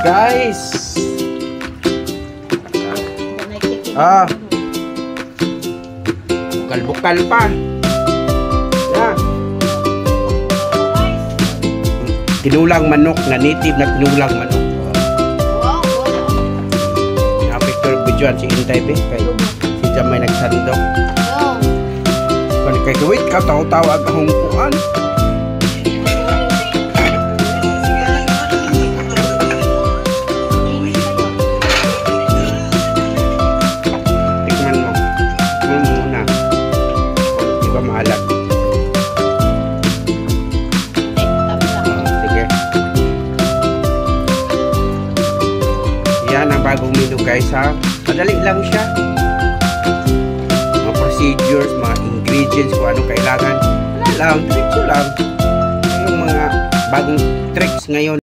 guys. Bukal-bukal pa. Yan. Tinulang manok na native na tinulang manok. Na-picture videoan si Intay be kay si Jamay nagsandok. Kay wait ka taw-tawag akong kuan. Yan ang bagong menu guys ha. Madali lang siya. Mga procedures, mga ingredients, kung anong kailangan. Wala lang, diretso lang. Yung mga bagong tricks ngayon.